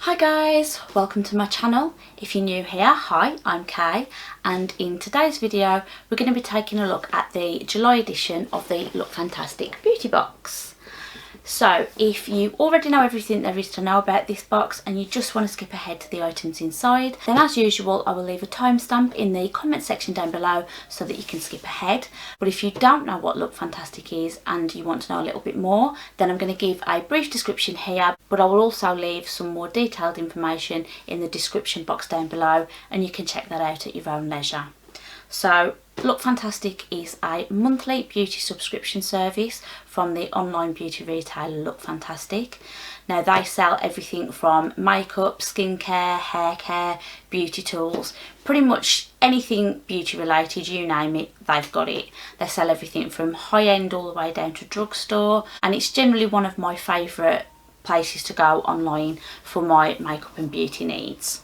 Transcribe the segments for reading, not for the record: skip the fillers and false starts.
Hi guys, welcome to my channel. If you're new here, hi, I'm Kay, and in today's video we're going to be taking a look at the July edition of the Look Fantastic Beauty Box. So if you already know everything there is to know about this box and you just want to skip ahead to the items inside, then as usual I will leave a timestamp in the comment section down below so that you can skip ahead. But if you don't know what Look Fantastic is and you want to know a little bit more, then I'm going to give a brief description here, but I will also leave some more detailed information in the description box down below and you can check that out at your own leisure. So Look Fantastic is a monthly beauty subscription service from the online beauty retailer Look Fantastic. Now they sell everything from makeup, skincare, hair care, beauty tools, pretty much anything beauty related, you name it, they've got it. They sell everything from high end all the way down to drugstore, and it's generally one of my favourite places to go online for my makeup and beauty needs.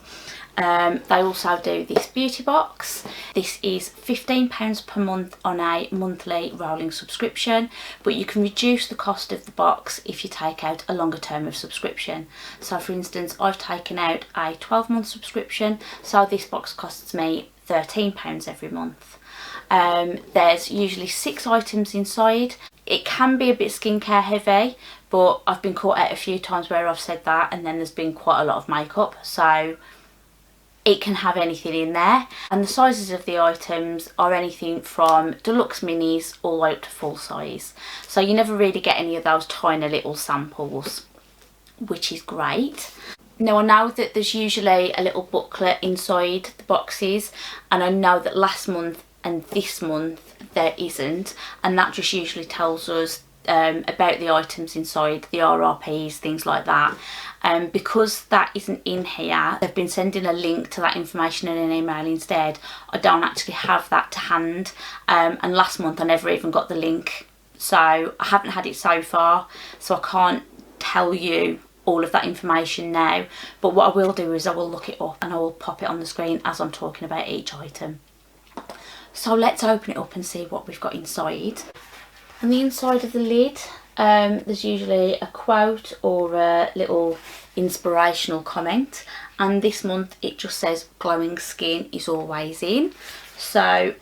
They also do this beauty box. This is £15 per month on a monthly rolling subscription, but you can reduce the cost of the box if you take out a longer term of subscription. So for instance, I've taken out a 12-month subscription, so this box costs me £13 every month. There's usually 6 items inside. It can be a bit skincare heavy, but I've been caught out a few times where I've said that and then there's been quite a lot of makeup, so it can have anything in there. And the sizes of the items are anything from deluxe minis all the way up to full size, so you never really get any of those tiny little samples, which is great. Now I know that there's usually a little booklet inside the boxes, and I know that last month and this month there isn't, and that just usually tells us about the items inside, the RRPs, things like that. Because that isn't in here, they've been sending a link to that information in an email instead. I don't actually have that to hand, and last month I never even got the link, so I haven't had it so far, so I can't tell you all of that information now. But what I will do is I will look it up and I will pop it on the screen as I'm talking about each item. So let's open it up and see what we've got inside. On the inside of the lid, there's usually a quote or a little inspirational comment, and this month it just says glowing skin is always in. So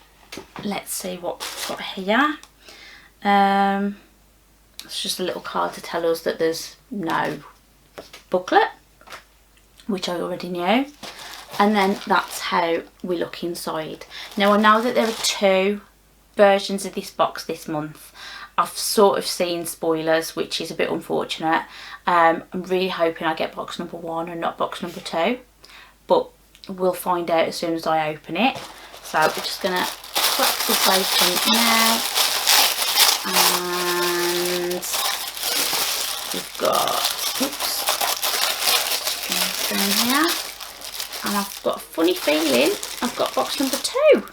let's see what we've got here. It's just a little card to tell us that there's no booklet, which I already knew, and then that's how we look inside. Now I know that there are 2 versions of this box this month. I've sort of seen spoilers, which is a bit unfortunate. I'm really hoping I get box number 1 and not box number 2, but we'll find out as soon as I open it. So we're just going to crack this open now, and we've got, oops, down here, and I've got a funny feeling I've got box number 2.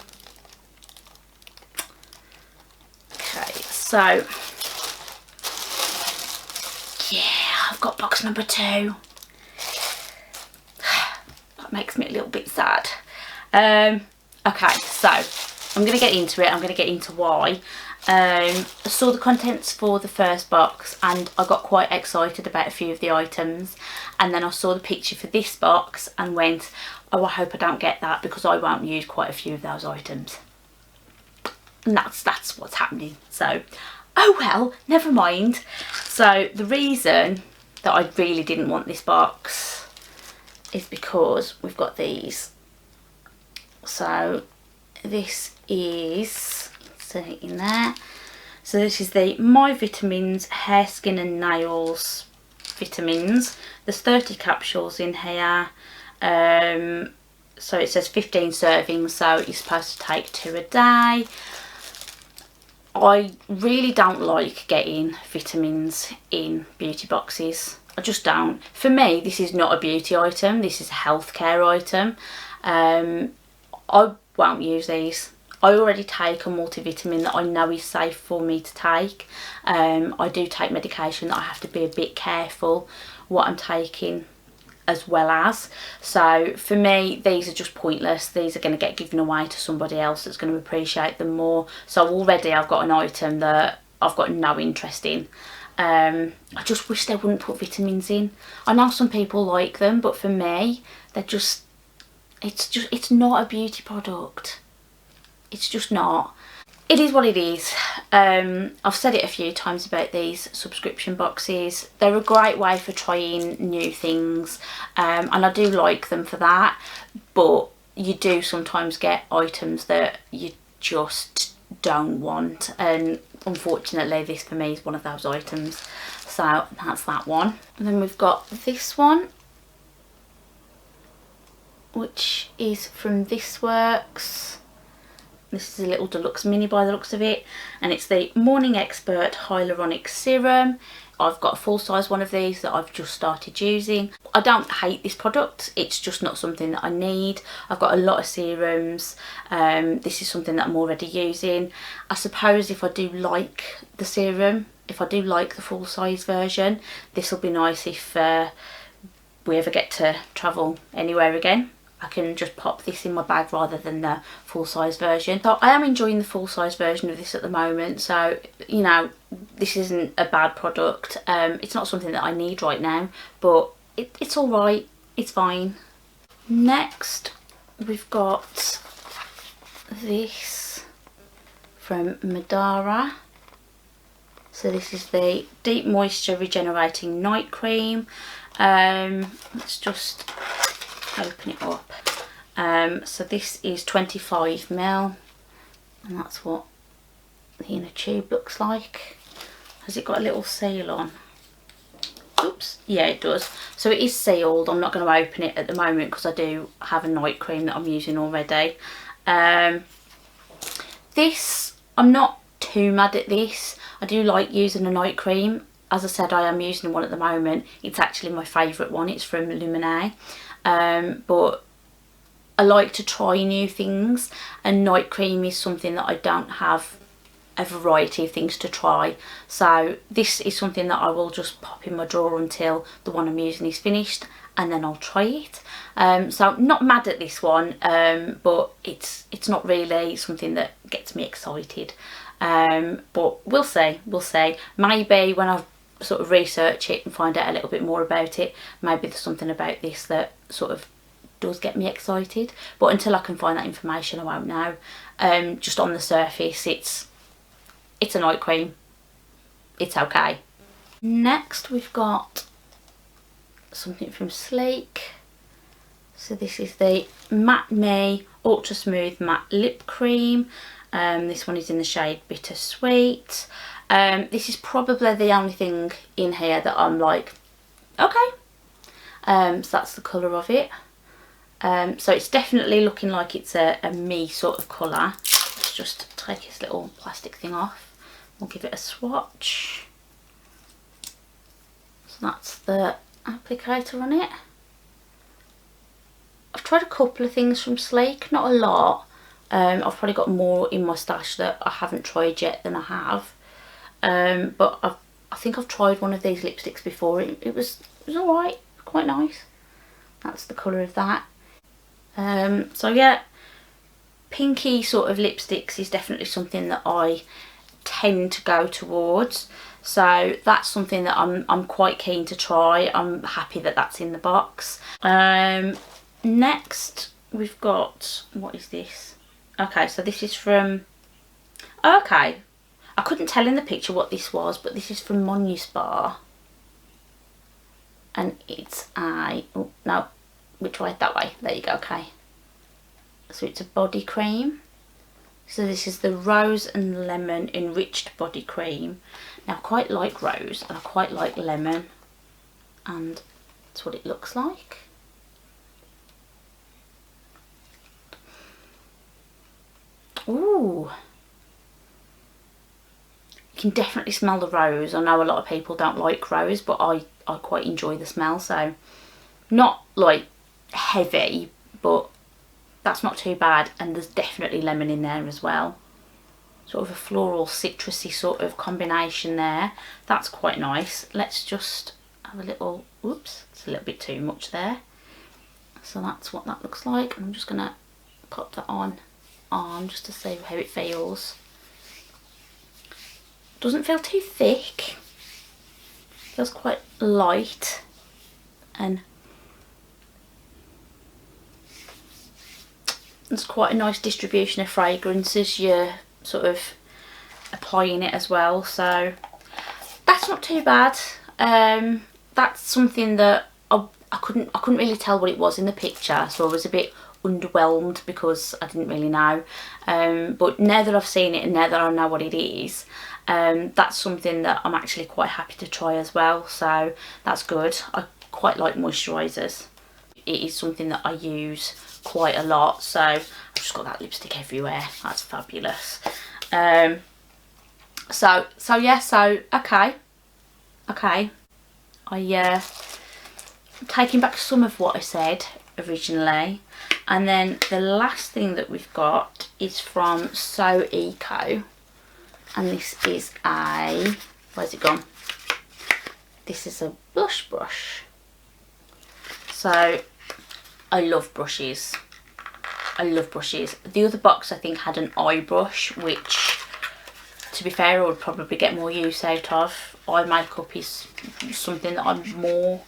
So, yeah, I've got box number 2. That makes me a little bit sad. Okay, so I'm going to get into it. I'm going to get into why. I saw the contents for the first box and I got quite excited about a few of the items, and then I saw the picture for this box and went, oh, I hope I don't get that because I won't use quite a few of those items. And that's what's happening. So, oh well, never mind. So the reason that I really didn't want this box is because we've got these. So this is, let's see in there. So this is the My Vitamins Hair, Skin and Nails vitamins. There's 30 capsules in here. So it says 15 servings, so you're supposed to take 2 a day. I really don't like getting vitamins in beauty boxes. I just don't. For me, this is not a beauty item. This is a healthcare item. I won't use these. I already take a multivitamin that I know is safe for me to take. I do take medication that I have to be a bit careful what I'm taking as well as. So for me, these are just pointless. These are going to get given away to somebody else that's going to appreciate them more. So already I've got an item that I've got no interest in. I just wish they wouldn't put vitamins in. I know some people like them, but for me, they're just, it's not a beauty product. It's just not. It is what it is. I've said it a few times about these subscription boxes. They're a great way for trying new things, and I do like them for that, but you do sometimes get items that you just don't want, and unfortunately this for me is one of those items. So that's that one. And then we've got this one, which is from This Works. This is a little deluxe mini by the looks of it, and it's the Morning Expert Hyaluronic Serum. I've got a full size one of these that I've just started using. I don't hate this product, it's just not something that I need. I've got a lot of serums. This is something that I'm already using. I suppose if I do like the serum, if I do like the full size version, this will be nice if we ever get to travel anywhere again. I can just pop this in my bag rather than the full size version. So I am enjoying the full size version of this at the moment, so you know, this isn't a bad product. It's not something that I need right now, but it's alright, it's fine. Next we've got this from Madara. So this is the Deep Moisture Regenerating Night Cream. Let's just open it up. So this is 25ml, and that's what the inner tube looks like. Has it got a little seal on? Oops, yeah it does. So it is sealed. I'm not going to open it at the moment because I do have a night cream that I'm using already. This, I'm not too mad at this. I do like using a night cream. As I said, I am using one at the moment. It's actually my favourite one. It's from Lumine. But I like to try new things, and night cream is something that I don't have a variety of things to try. So this is something that I will just pop in my drawer until the one I'm using is finished, and then I'll try it. So not mad at this one, but it's not really something that gets me excited. But we'll see. Maybe when I've sort of research it and find out a little bit more about it, maybe there's something about this that sort of does get me excited, but until I can find that information I won't know. Just on the surface it's a night cream, it's okay. Next we've got something from Sleek. So this is the Matte Me Ultra Smooth Matte Lip Cream. This one is in the shade Bittersweet. This is probably the only thing in here that I'm like, okay. So that's the colour of it. So it's definitely looking like it's a me sort of colour. Let's just take this little plastic thing off. We'll give it a swatch. So that's the applicator on it. I've tried a couple of things from Sleek, not a lot. I've probably got more in my stash that I haven't tried yet than I have. But I think I've tried one of these lipsticks before. It was alright, quite nice. That's the colour of that. So yeah, pinky sort of lipsticks is definitely something that I tend to go towards. So that's something that I'm quite keen to try. I'm happy that that's in the box. Next we've got, what is this? Okay, so this is from, okay, I couldn't tell in the picture what this was, but this is from Monuspa. And it's a, oh no, which way? That way, there you go, okay. So it's a body cream. So this is the Rose and Lemon Enriched Body Cream. Now I quite like rose and I quite like lemon, and that's what it looks like. Ooh, you can definitely smell the rose. I know a lot of people don't like rose, but I quite enjoy the smell. So not like heavy, but that's not too bad. And there's definitely lemon in there as well. Sort of a floral citrusy sort of combination there. That's quite nice. Let's just have a little, whoops, it's a little bit too much there. So that's what that looks like. I'm just gonna pop that on just to see how it feels. Doesn't feel too thick. feels quite light, and it's quite a nice distribution of fragrance as you're sort of applying it as well, so that's not too bad. That's something that I couldn't really tell what it was in the picture, so I was a bit underwhelmed because I didn't really know, but now that I've seen it and now that I know what it is, that's something that I'm actually quite happy to try as well, so that's good. I quite like moisturisers. It is something that I use quite a lot, so I've just got that lipstick everywhere. That's fabulous. So okay, I'm taking back some of what I said originally. And then the last thing that we've got is from So Eco, and this is a, where's it gone? This is a blush brush. So I love brushes. I love brushes. The other box I think had an eye brush, which, to be fair, I would probably get more use out of. Eye makeup is something that I'm more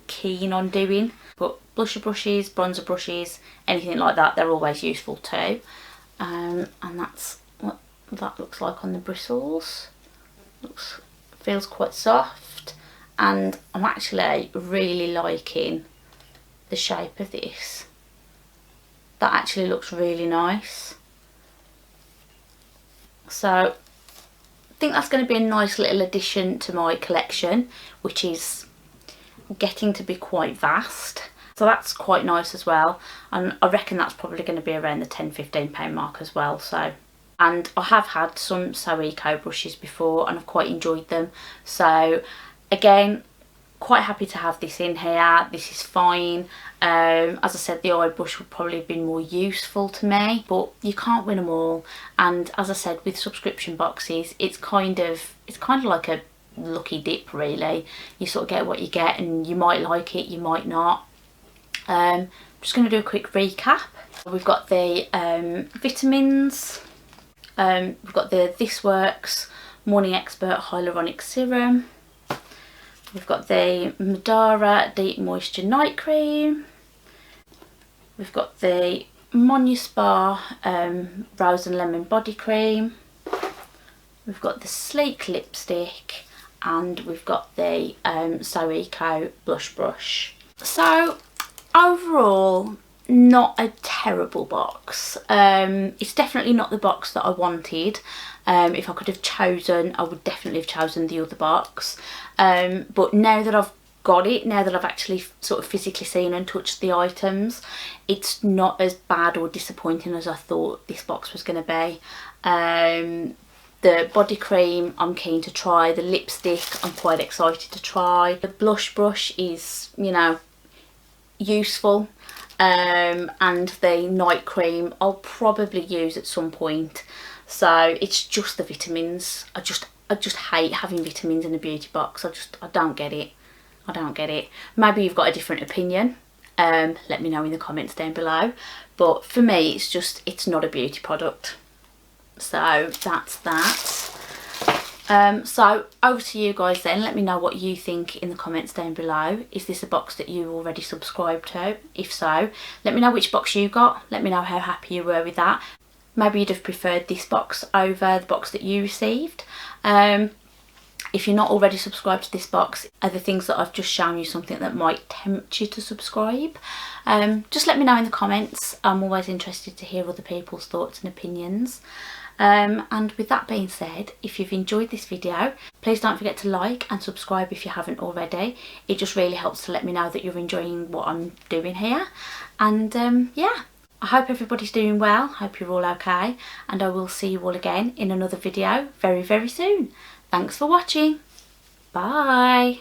keen on doing, but blusher brushes, bronzer brushes, anything like that, they're always useful too. And that's what that looks like on the bristles. Feels quite soft, and I'm actually really liking the shape of this. That actually looks really nice. So I think that's going to be a nice little addition to my collection, which is getting to be quite vast. So that's quite nice as well, and I reckon that's probably going to be around the £10–15 mark as well. So, and I have had some So Eco brushes before and I've quite enjoyed them, so again, quite happy to have this in here. This is fine. As I said, the eye brush would probably have been more useful to me, but you can't win them all. And as I said, with subscription boxes, it's kind of like a lucky dip really. You sort of get what you get, and you might like it, you might not. I'm just going to do a quick recap. We've got the vitamins. We've got the This Works Morning Expert Hyaluronic Serum. We've got the Madara Deep Moisture Night Cream. We've got the Monuspa Rose and Lemon Body Cream. We've got the Sleek Lipstick, and we've got the So Eco Blush Brush. So overall, not a terrible box. It's definitely not the box that I wanted. If I could have chosen, I would definitely have chosen the other box. But now that I've got it, now that I've actually sort of physically seen and touched the items, it's not as bad or disappointing as I thought this box was going to be. The body cream I'm keen to try. The lipstick I'm quite excited to try. The blush brush is, you know, useful. And the night cream I'll probably use at some point. So it's just the vitamins. I just hate having vitamins in a beauty box. I don't get it. I don't get it. Maybe you've got a different opinion. Let me know in the comments down below. But for me, it's not a beauty product. So that's that. So over to you guys then. Let me know what you think in the comments down below. Is this a box that you already subscribed to? If so, let me know which box you got. Let me know how happy you were with that. Maybe you'd have preferred this box over the box that you received. If you're not already subscribed to this box, are the things that I've just shown you something that might tempt you to subscribe? Just let me know in the comments. I'm always interested to hear other people's thoughts and opinions. And with that being said, if you've enjoyed this video, please don't forget to like and subscribe if you haven't already. It just really helps to let me know that you're enjoying what I'm doing here. And yeah, I hope everybody's doing well. Hope you're all okay, and I will see you all again in another video very, very soon. Thanks for watching. Bye.